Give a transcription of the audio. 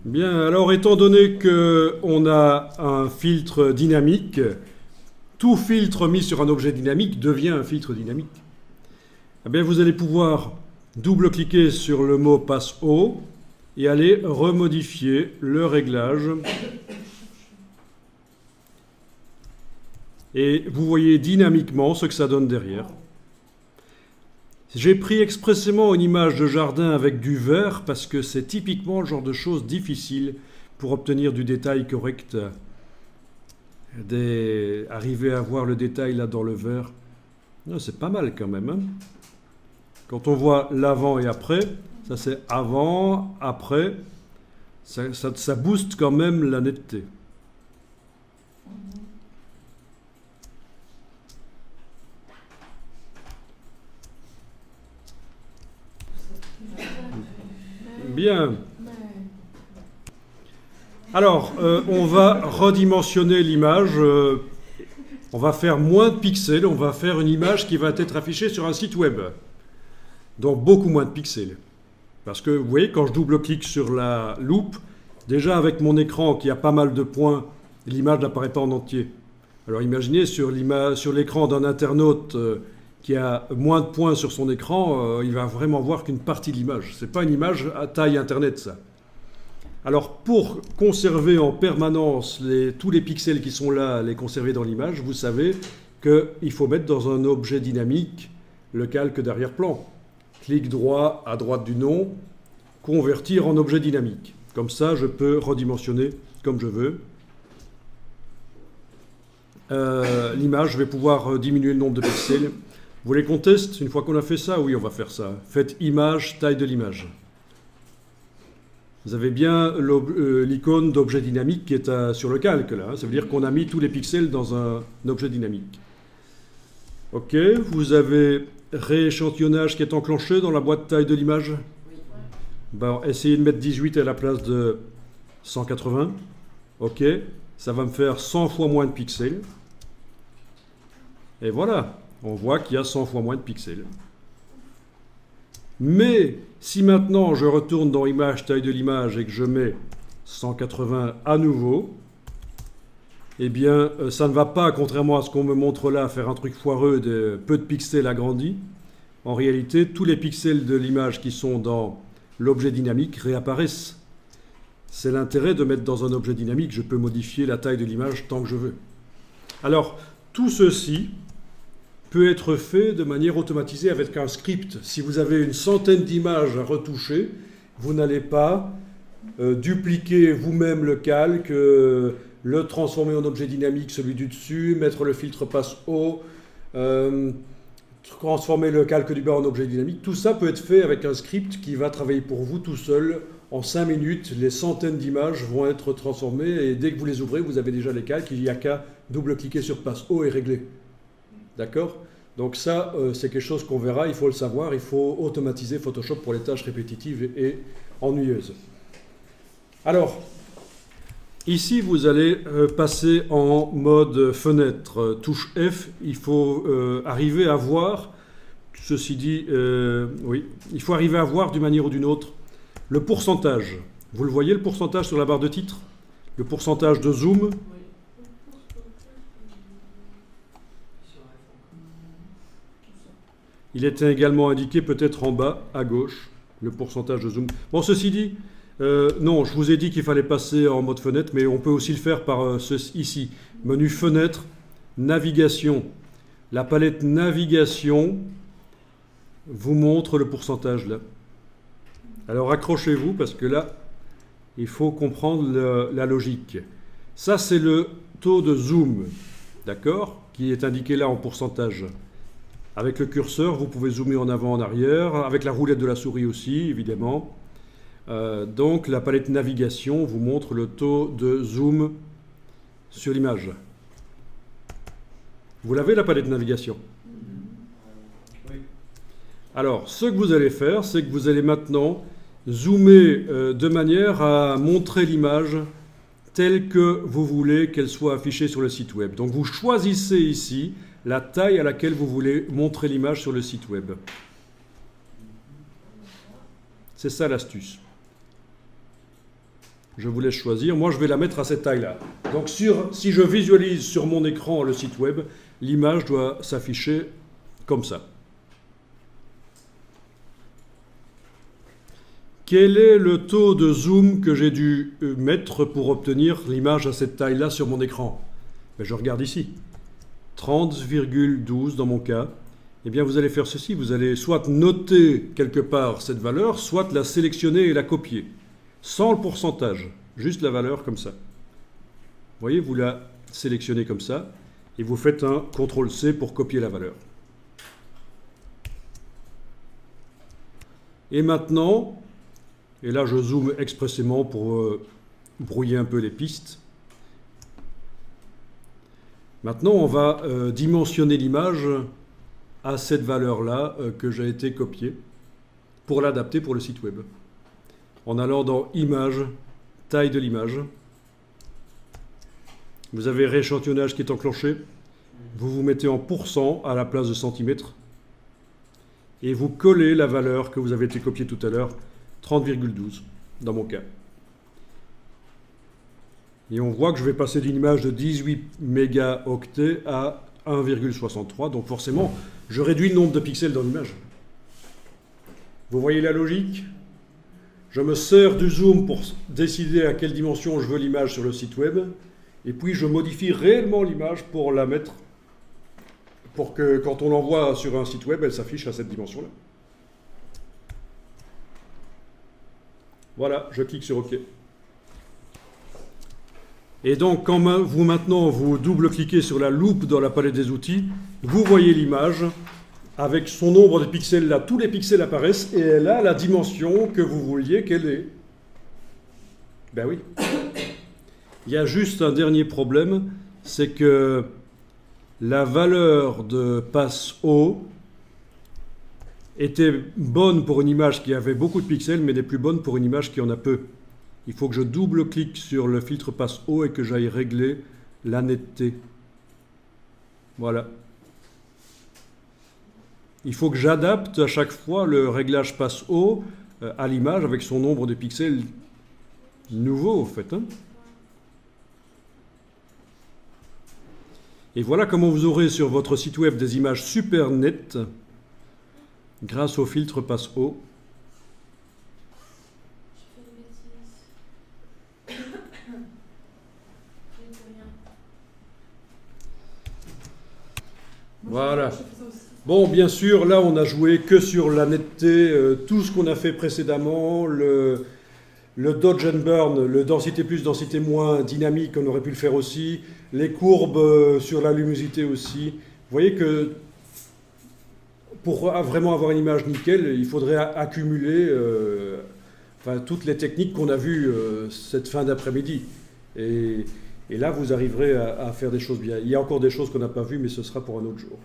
Bien, alors étant donné qu'on a un filtre dynamique, tout filtre mis sur un objet dynamique devient un filtre dynamique. Eh bien, vous allez pouvoir double-cliquer sur le mot passe haut et aller remodifier le réglage. Et vous voyez dynamiquement ce que ça donne derrière. J'ai pris expressément une image de jardin avec du vert parce que c'est typiquement le genre de choses difficiles pour obtenir du détail correct. Arriver à voir le détail là dans le vert, c'est pas mal quand même. Hein. Quand on voit l'avant et après, ça c'est avant, après, ça booste quand même la netteté. Bien. Alors, on va redimensionner l'image. On va faire moins de pixels. On va faire une image qui va être affichée sur un site web. Donc, beaucoup moins de pixels. Parce que, vous voyez, quand je double-clique sur la loupe, déjà avec mon écran qui a pas mal de points, l'image n'apparaît pas en entier. Alors, imaginez sur l'écran d'un internaute qui a moins de points sur son écran, il va vraiment voir qu'une partie de l'image. Ce n'est pas une image à taille Internet, ça. Alors, pour conserver en permanence tous les pixels qui sont là, les conserver dans l'image, vous savez qu'il faut mettre dans un objet dynamique le calque d'arrière-plan. Clic droit à droite du nom, convertir en objet dynamique. Comme ça, je peux redimensionner comme je veux. L'image, je vais pouvoir diminuer le nombre de pixels. Vous voulez qu'on teste une fois qu'on a fait ça? Oui, on va faire ça. Faites image, taille de l'image. Vous avez bien l'icône d'objet dynamique qui est sur le calque, là. Ça veut dire qu'on a mis tous les pixels dans un objet dynamique. OK, vous avez rééchantillonnage qui est enclenché dans la boîte taille de l'image. Oui. Ben, essayez de mettre 18 à la place de 180. OK, ça va me faire 100 fois moins de pixels. Et voilà. On voit qu'il y a 100 fois moins de pixels. Mais si maintenant je retourne dans image, taille de l'image et que je mets 180 à nouveau, eh bien ça ne va pas, contrairement à ce qu'on me montre là, faire un truc foireux de peu de pixels agrandis. En réalité, tous les pixels de l'image qui sont dans l'objet dynamique réapparaissent. C'est l'intérêt de mettre dans un objet dynamique. Je peux modifier la taille de l'image tant que je veux. Alors, tout ceci peut être fait de manière automatisée avec un script. Si vous avez une centaine d'images à retoucher, vous n'allez pas dupliquer vous-même le calque, le transformer en objet dynamique, celui du dessus, mettre le filtre passe haut, transformer le calque du bas en objet dynamique. Tout ça peut être fait avec un script qui va travailler pour vous tout seul. En 5 minutes, les centaines d'images vont être transformées et dès que vous les ouvrez, vous avez déjà les calques. Il n'y a qu'à double-cliquer sur passe haut et régler. D'accord? Donc ça, c'est quelque chose qu'on verra, il faut le savoir, il faut automatiser Photoshop pour les tâches répétitives et ennuyeuses. Alors, ici, vous allez passer en mode fenêtre, touche F, il faut arriver à voir, ceci dit, oui, il faut arriver à voir d'une manière ou d'une autre le pourcentage. Vous le voyez, le pourcentage sur la barre de titre? Le pourcentage de zoom? Il était également indiqué peut-être en bas, à gauche, le pourcentage de zoom. Bon, ceci dit, non, je vous ai dit qu'il fallait passer en mode fenêtre, mais on peut aussi le faire par ici. Menu fenêtre, navigation. La palette navigation vous montre le pourcentage là. Alors accrochez-vous parce que là, il faut comprendre la logique. Ça, c'est le taux de zoom, d'accord, qui est indiqué là en pourcentage. Avec le curseur, vous pouvez zoomer en avant, en arrière, avec la roulette de la souris aussi, évidemment. Donc, la palette navigation vous montre le taux de zoom sur l'image. Vous l'avez, la palette navigation? Oui. Alors, ce que vous allez faire, c'est que vous allez maintenant zoomer de manière à montrer l'image telle que vous voulez qu'elle soit affichée sur le site web. Donc, vous choisissez ici la taille à laquelle vous voulez montrer l'image sur le site web. C'est ça l'astuce. Je vous laisse choisir. Moi, je vais la mettre à cette taille-là. Donc, si je visualise sur mon écran le site web, l'image doit s'afficher comme ça. Quel est le taux de zoom que j'ai dû mettre pour obtenir l'image à cette taille-là sur mon écran? Ben, je regarde ici. 30,12 dans mon cas. Eh bien, vous allez faire ceci. Vous allez soit noter quelque part cette valeur, soit la sélectionner et la copier. Sans le pourcentage, juste la valeur comme ça. Vous voyez, vous la sélectionnez comme ça et vous faites un CTRL-C pour copier la valeur. Et maintenant, et là je zoome expressément pour brouiller un peu les pistes. Maintenant, on va dimensionner l'image à cette valeur-là que j'ai été copiée pour l'adapter pour le site web. En allant dans Images, taille de l'image. Vous avez rééchantillonnage qui est enclenché. Vous vous mettez en pourcent à la place de centimètres. Et vous collez la valeur que vous avez été copiée tout à l'heure, 30,12 dans mon cas. Et on voit que je vais passer d'une image de 18 mégaoctets à 1,63. Donc forcément, je réduis le nombre de pixels dans l'image. Vous voyez la logique ? Je me sers du zoom pour décider à quelle dimension je veux l'image sur le site web. Et puis je modifie réellement l'image pour la mettre, pour que quand on l'envoie sur un site web, elle s'affiche à cette dimension-là. Voilà, je clique sur OK. Et donc, quand vous double-cliquez sur la loupe dans la palette des outils, vous voyez l'image avec son nombre de pixels là. Tous les pixels apparaissent et elle a la dimension que vous vouliez qu'elle ait. Ben oui. Il y a juste un dernier problème, c'est que la valeur de passe haut était bonne pour une image qui avait beaucoup de pixels, mais n'est plus bonne pour une image qui en a peu. Il faut que je double-clique sur le filtre passe haut et que j'aille régler la netteté. Voilà. Il faut que j'adapte à chaque fois le réglage passe haut à l'image avec son nombre de pixels nouveau, en fait. Hein. Et voilà comment vous aurez sur votre site web des images super nettes grâce au filtre passe haut. Voilà. Bon, bien sûr, là, on a joué que sur la netteté, tout ce qu'on a fait précédemment, le dodge and burn, le densité plus, densité moins dynamique, on aurait pu le faire aussi, les courbes sur la luminosité aussi. Vous voyez que pour vraiment avoir une image nickel, il faudrait accumuler toutes les techniques qu'on a vues cette fin d'après-midi. Et là, vous arriverez à faire des choses bien. Il y a encore des choses qu'on n'a pas vues, mais ce sera pour un autre jour.